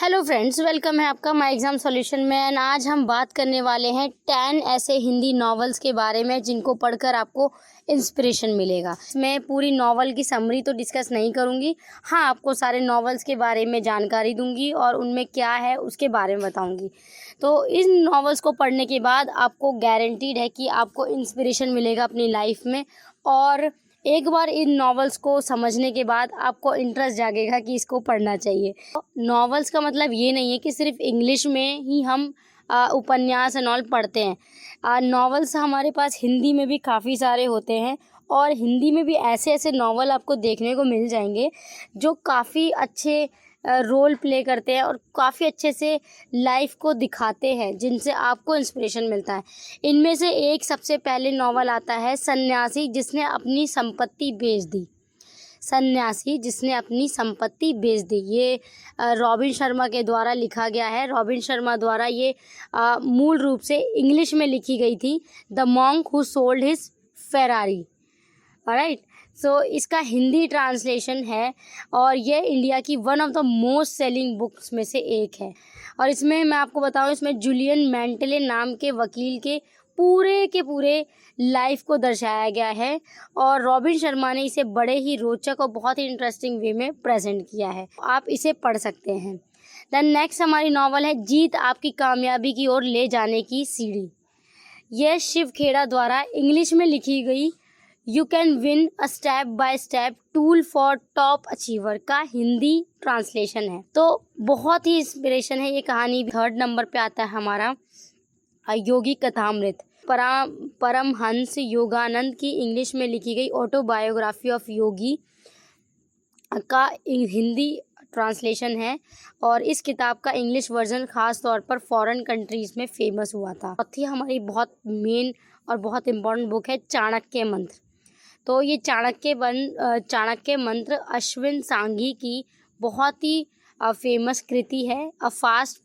Hello friends, welcome है आपका my exam solution में। एंड आज हम बात करने वाले हैं 10 ऐसे हिंदी नॉवेल्स के बारे में जिनको पढ़कर आपको इंस्पिरेशन मिलेगा। मैं पूरी नॉवल की समरी तो डिस्कस नहीं करूंगी, हाँ आपको सारे नॉवेल्स के बारे में जानकारी दूंगी और उनमें क्या है उसके बारे में बताऊंगी। तो इन नॉवेल्स को पढ़ने के बाद आपको गारंटीड है कि आपको इंस्पिरेशन मिलेगा अपनी लाइफ में। और एक बार इन नॉवेल्स को समझने के बाद आपको इंटरेस्ट जागेगा कि इसको पढ़ना चाहिए। नॉवेल्स का मतलब ये नहीं है कि सिर्फ इंग्लिश में ही हम उपन्यास एंड ऑल पढ़ते हैं। नॉवेल्स हमारे पास हिंदी में भी काफ़ी सारे होते हैं और हिंदी में भी ऐसे ऐसे नॉवल आपको देखने को मिल जाएंगे जो काफ़ी अच्छे रोल प्ले करते हैं और काफ़ी अच्छे से लाइफ को दिखाते हैं, जिनसे आपको इंस्पिरेशन मिलता है। इनमें से एक सबसे पहले नॉवल आता है सन्यासी जिसने अपनी संपत्ति बेच दी। सन्यासी जिसने अपनी संपत्ति बेच दी, ये रॉबिन शर्मा के द्वारा लिखा गया है। रॉबिन शर्मा द्वारा ये मूल रूप से इंग्लिश में लिखी गई थी, the monk who sold his Ferrari. Alright, so इसका हिंदी ट्रांसलेशन है और ये इंडिया की one of the most selling books में से एक है। और इसमें मैं आपको बताऊं, इसमें जूलियन मैंटेले नाम के वकील के पूरे लाइफ को दर्शाया गया है और रॉबिन शर्मा ने इसे बड़े ही रोचक और बहुत ही इंटरेस्टिंग वे में प्रेजेंट किया है। आप इसे पढ़ सकते हैं। देन नेक्स्ट हमारी नॉवल है जीत आपकी कामयाबी की ओर ले जाने की सीढ़ी। यह शिव खेड़ा द्वारा इंग्लिश में लिखी गई you can win a step by step tool for top achiever का हिंदी ट्रांसलेशन है। तो बहुत ही इंस्पिरेशन है ये कहानी। 3rd नंबर पे आता है हमारा योगी कथामृत, परमहंस योगानंद की इंग्लिश में लिखी गई ऑटोबायोग्राफी ऑफ योगी का हिंदी ट्रांसलेशन है। और इस किताब का इंग्लिश वर्जन खास तौर पर फॉरेन कंट्रीज़ में फेमस हुआ था। चौथी हमारी बहुत मेन और बहुत इम्पोर्टेंट बुक है चाणक्य मंत्र। तो ये चाणक्य मंत्र अश्विन सांघी की बहुत ही फेमस कृति है। अ फास्ट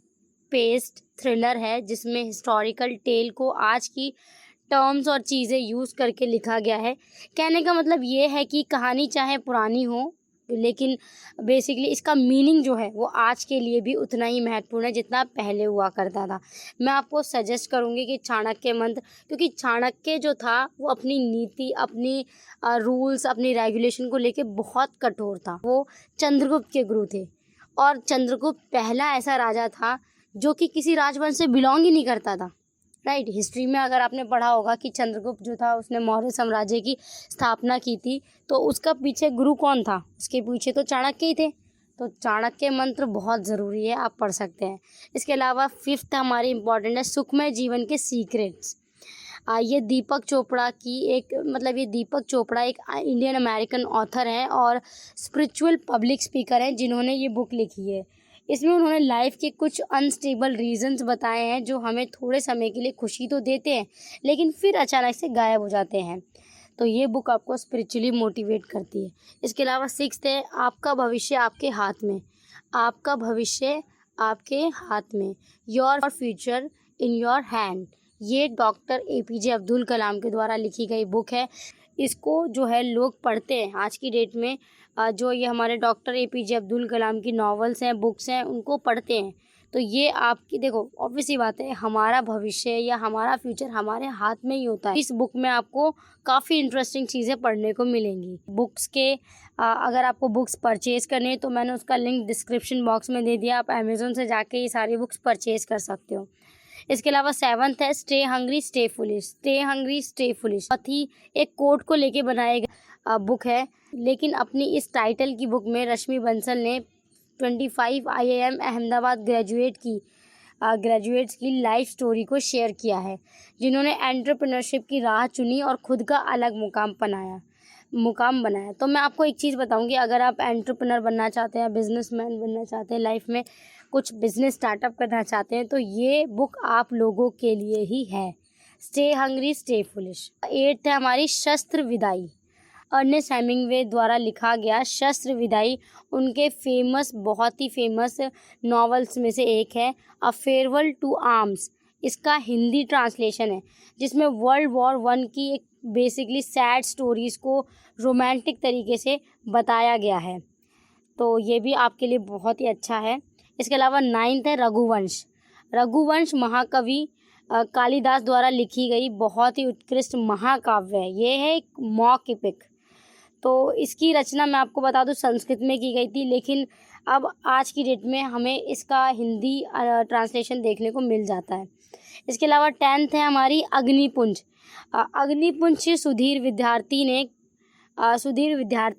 पेस्ड थ्रिलर है जिसमें हिस्टोरिकल टेल को आज की टर्म्स और चीज़ें यूज़ करके लिखा गया है। कहने का मतलब ये है कि कहानी चाहे पुरानी हो, लेकिन बेसिकली इसका मीनिंग जो है वो आज के लिए भी उतना ही महत्वपूर्ण है जितना पहले हुआ करता था। मैं आपको सजेस्ट करूँगी कि चाणक्य मंत्र, क्योंकि चाणक्य जो था वो अपनी नीति, अपनी रूल्स, अपनी रेगुलेशन को लेके बहुत कठोर था। वो चंद्रगुप्त के गुरु थे और चंद्रगुप्त पहला ऐसा राजा था जो कि किसी राजवंश से बिलोंग ही नहीं करता था। राइट, हिस्ट्री में अगर आपने पढ़ा होगा कि चंद्रगुप्त जो था उसने मौर्य साम्राज्य की स्थापना की थी, तो उसका पीछे गुरु कौन था? उसके पीछे तो चाणक्य ही थे। तो चाणक्य मंत्र बहुत ज़रूरी है, आप पढ़ सकते हैं। इसके अलावा 5th हमारी इम्पॉर्टेंट है सुखमय जीवन के सीक्रेट्स। ये दीपक चोपड़ा एक इंडियन अमेरिकन ऑथर हैं और स्पिरिचुअल पब्लिक स्पीकर हैं जिन्होंने ये बुक लिखी है। इसमें उन्होंने लाइफ के कुछ अनस्टेबल रीजंस बताए हैं जो हमें थोड़े समय के लिए खुशी तो देते हैं लेकिन फिर अचानक से गायब हो जाते हैं। तो ये बुक आपको स्पिरिचुअली मोटिवेट करती है। इसके अलावा 6th है आपका भविष्य आपके हाथ में। आपका भविष्य आपके हाथ में, your future in your hand. ये डॉक्टर APJ अब्दुल कलाम के द्वारा लिखी गई बुक है। इसको जो है लोग पढ़ते हैं आज की डेट में। जो ये हमारे डॉक्टर APJ अब्दुल कलाम की नॉवेल्स हैं, बुक्स हैं, उनको पढ़ते हैं। तो ये आपकी, देखो ऑब्वियस ही बात है, हमारा भविष्य या हमारा फ्यूचर हमारे हाथ में ही होता है। इस बुक में आपको काफ़ी इंटरेस्टिंग चीज़ें पढ़ने को मिलेंगी। बुक्स के अगर आपको बुक्स परचेज़ करनी है तो मैंने उसका लिंक डिस्क्रिप्शन बॉक्स में दे दिया। आप अमेज़ोन से जाके ये सारी बुक्स परचेज़ कर सकते हो। इसके अलावा 7th है stay hungry stay foolish. Stay hungry stay foolish बहुत ही एक कोट को लेके बनाई गई बुक है, लेकिन अपनी इस टाइटल की बुक में रश्मि बंसल ने 25 IIM अहमदाबाद ग्रेजुएट्स की लाइफ स्टोरी को शेयर किया है, जिन्होंने एंटरप्रेन्योरशिप की राह चुनी और खुद का अलग मुकाम बनाया। तो मैं आपको एक चीज़ बताऊंगी, अगर आप एंटरप्रेन्योर बनना चाहते हैं, बिजनेसमैन बनना चाहते हैं, लाइफ में कुछ बिजनेस स्टार्टअप करना चाहते हैं, तो ये बुक आप लोगों के लिए ही है। Stay hungry stay foolish. 8th है हमारी शस्त्र विदाई। अर्नेस्ट हेमिंग्वे द्वारा लिखा गया शस्त्र विदाई उनके बहुत ही फेमस नॉवेल्स में से एक है। अ फेयरवेल टू आर्म्स इसका हिंदी ट्रांसलेशन है, जिसमें वर्ल्ड वॉर 1 की एक बेसिकली सैड स्टोरीज़ को रोमांटिक तरीके से बताया गया है। तो ये भी आपके लिए बहुत ही अच्छा है। इसके अलावा 9th है रघुवंश। रघुवंश महाकवि कालिदास द्वारा लिखी गई बहुत ही उत्कृष्ट महाकाव्य है। ये है एक मॉक एपिक। तो इसकी रचना मैं आपको बता दूं संस्कृत में की गई थी, लेकिन अब आज की डेट में हमें इसका हिंदी ट्रांसलेशन देखने को मिल जाता है। इसके अलावा 10th है हमारी अग्निपुंज। अग्निपुंज सुधीर विद्यार्थी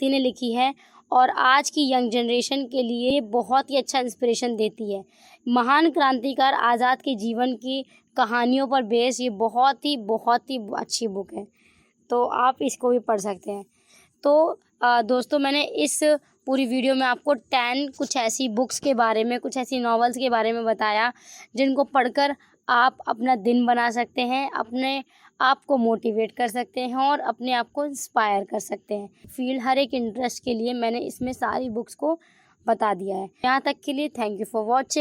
ने लिखी है और आज की यंग जनरेशन के लिए बहुत ही अच्छा इंस्पिरेशन देती है। महान क्रांतिकार आज़ाद के जीवन की कहानियों पर बेस ये बहुत ही अच्छी बुक है, तो आप इसको भी पढ़ सकते हैं। तो दोस्तों, मैंने इस पूरी वीडियो में आपको 10 कुछ ऐसी बुक्स के बारे में, कुछ ऐसी नॉवेल्स के बारे में बताया जिनको पढ़कर आप अपना दिन बना सकते हैं, अपने आप को मोटिवेट कर सकते हैं और अपने आप को इंस्पायर कर सकते हैं। फील्ड हर एक इंटरेस्ट के लिए मैंने इसमें सारी बुक्स को बता दिया है। यहाँ तक के लिए थैंक यू फॉर वॉचिंग।